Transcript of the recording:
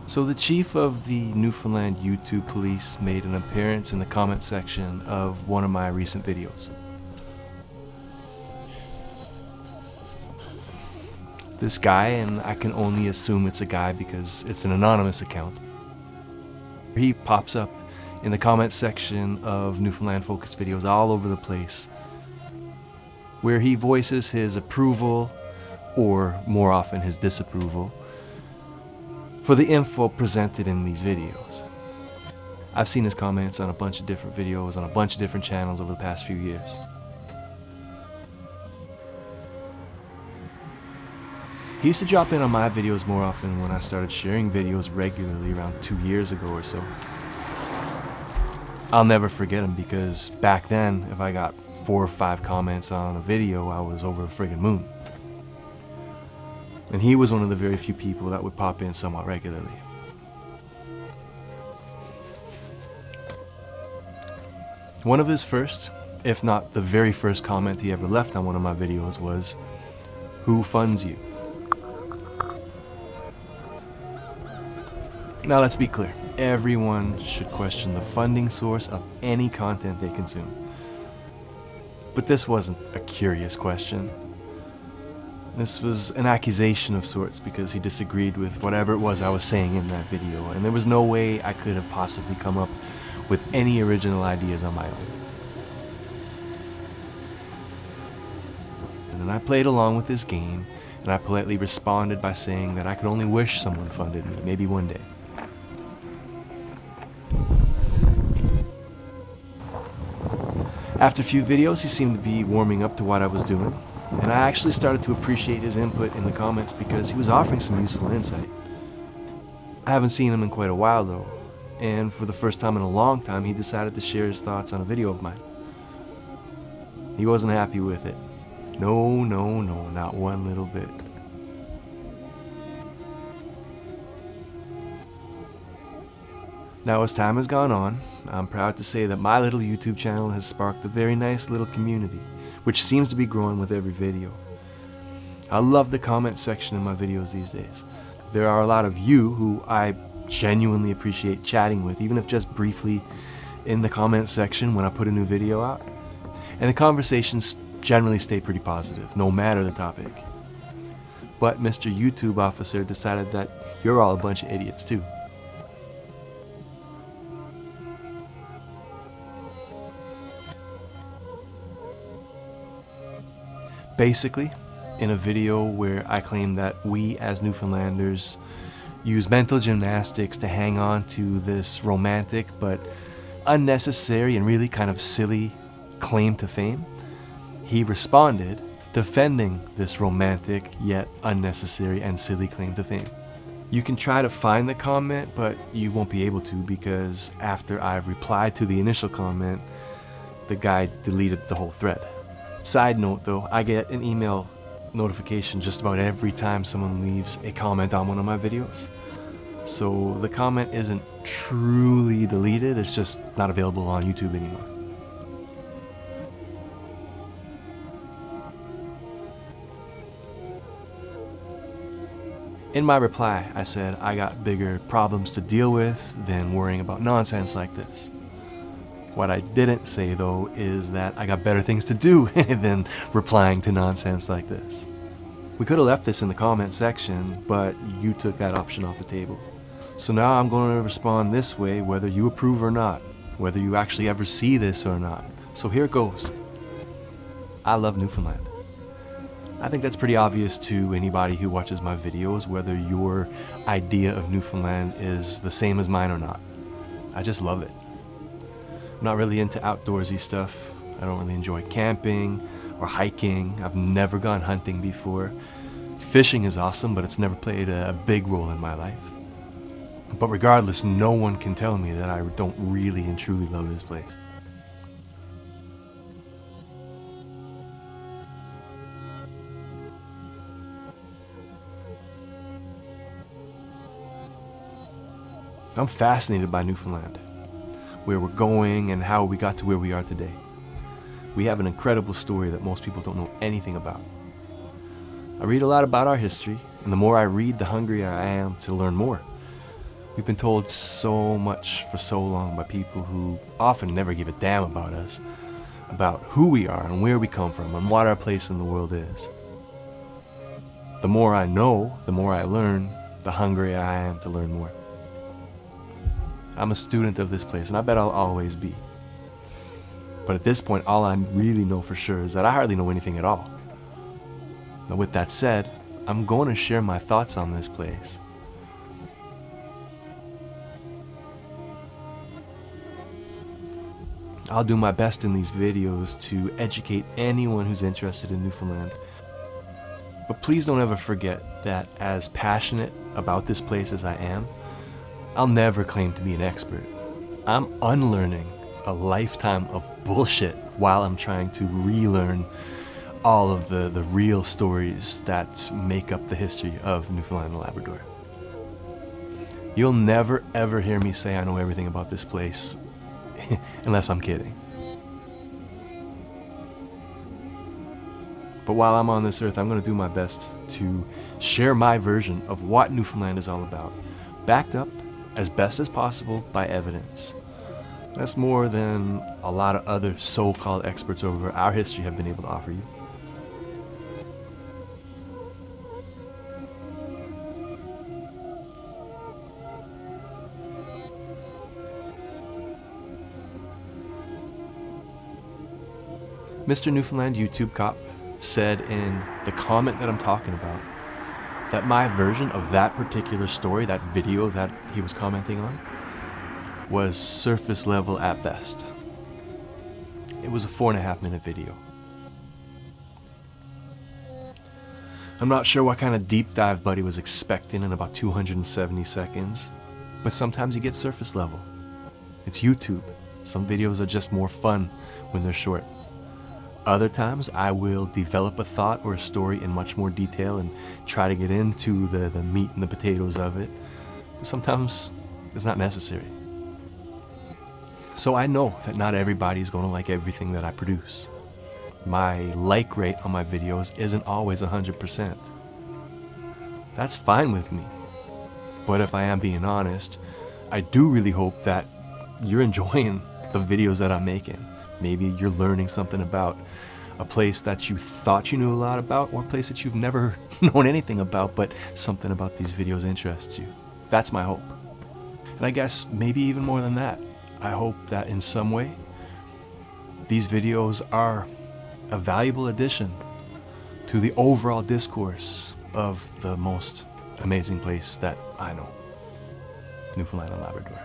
So the chief of the Newfoundland YouTube police made an appearance in the comment section of one of my recent videos. This guy, and I can only assume it's a guy because it's an anonymous account, he pops up in the comment section of Newfoundland focused videos all over the place, where he voices his approval, or more often his disapproval, for the info presented in these videos. I've seen his comments on a bunch of different videos on a bunch of different channels over the past few years. He used to drop in on my videos more often when I started sharing videos regularly around 2 years ago or so. I'll never forget him because back then, if I got 4 or 5 comments on a video, I was over a friggin' moon. And he was one of the very few people that would pop in somewhat regularly. One of his first, if not the very first comment he ever left on one of my videos was, "Who funds you?" Now let's be clear, everyone should question the funding source of any content they consume. But this wasn't a curious question. This was an accusation of sorts because he disagreed with whatever it was I was saying in that video, and there was no way I could have possibly come up with any original ideas on my own. And then I played along with his game, and I politely responded by saying that I could only wish someone funded me, maybe one day. After a few videos, he seemed to be warming up to what I was doing, and I actually started to appreciate his input in the comments because he was offering some useful insight. I haven't seen him in quite a while though, and for the first time in a long time, he decided to share his thoughts on a video of mine. He wasn't happy with it. No, not one little bit. Now, as time has gone on, I'm proud to say that my little YouTube channel has sparked a very nice little community, which seems to be growing with every video. I love the comment section in my videos these days. There are a lot of you who I genuinely appreciate chatting with, even if just briefly in the comment section when I put a new video out. And the conversations generally stay pretty positive, no matter the topic. But Mr. YouTube Officer decided that you're all a bunch of idiots too. Basically, in a video where I claim that we as Newfoundlanders use mental gymnastics to hang on to this romantic but unnecessary and really kind of silly claim to fame, he responded defending this romantic yet unnecessary and silly claim to fame. You can try to find the comment, but you won't be able to because after I've replied to the initial comment, the guy deleted the whole thread. Side note though, I get an email notification just about every time someone leaves a comment on one of my videos. So the comment isn't truly deleted, it's just not available on YouTube anymore. In my reply, I said I got bigger problems to deal with than worrying about nonsense like this. What I didn't say though is that I got better things to do than replying to nonsense like this. We could have left this in the comment section, but you took that option off the table. So now I'm going to respond this way whether you approve or not, whether you actually ever see this or not. So here it goes. I love Newfoundland. I think that's pretty obvious to anybody who watches my videos, whether your idea of Newfoundland is the same as mine or not. I just love it. I'm not really into outdoorsy stuff. I don't really enjoy camping or hiking. I've never gone hunting before. Fishing is awesome, but it's never played a big role in my life. But regardless, no one can tell me that I don't really and truly love this place. I'm fascinated by Newfoundland, where we're going and how we got to where we are today. We have an incredible story that most people don't know anything about. I read a lot about our history, and the more I read, the hungrier I am to learn more. We've been told so much for so long by people who often never give a damn about us, about who we are and where we come from and what our place in the world is. The more I know, the more I learn, the hungrier I am to learn more. I'm a student of this place, and I bet I'll always be. But at this point, all I really know for sure is that I hardly know anything at all. Now, with that said, I'm going to share my thoughts on this place. I'll do my best in these videos to educate anyone who's interested in Newfoundland. But please don't ever forget that as passionate about this place as I am, I'll never claim to be an expert. I'm unlearning a lifetime of bullshit while I'm trying to relearn all of the real stories that make up the history of Newfoundland and Labrador. You'll never ever hear me say I know everything about this place, unless I'm kidding. But while I'm on this earth, I'm going to do my best to share my version of what Newfoundland is all about, backed up as best as possible by evidence. That's more than a lot of other so-called experts over our history have been able to offer you. Mr. Newfoundland YouTube Cop said in the comment that I'm talking about that my version of that particular story, that video that he was commenting on, was surface level at best. It was a 4.5-minute video. I'm not sure what kind of deep dive Buddy was expecting in about 270 seconds, but sometimes you get surface level. It's YouTube. Some videos are just more fun when they're short. Other times I will develop a thought or a story in much more detail and try to get into the meat and the potatoes of it. But sometimes it's not necessary. So I know that not everybody's going to like everything that I produce. My like rate on my videos isn't always 100%. That's fine with me. But if I am being honest, I do really hope that you're enjoying the videos that I'm making. Maybe you're learning something about a place that you thought you knew a lot about, or a place that you've never known anything about, but something about these videos interests you. That's my hope. And I guess maybe even more than that, I hope that in some way, these videos are a valuable addition to the overall discourse of the most amazing place that I know, Newfoundland and Labrador.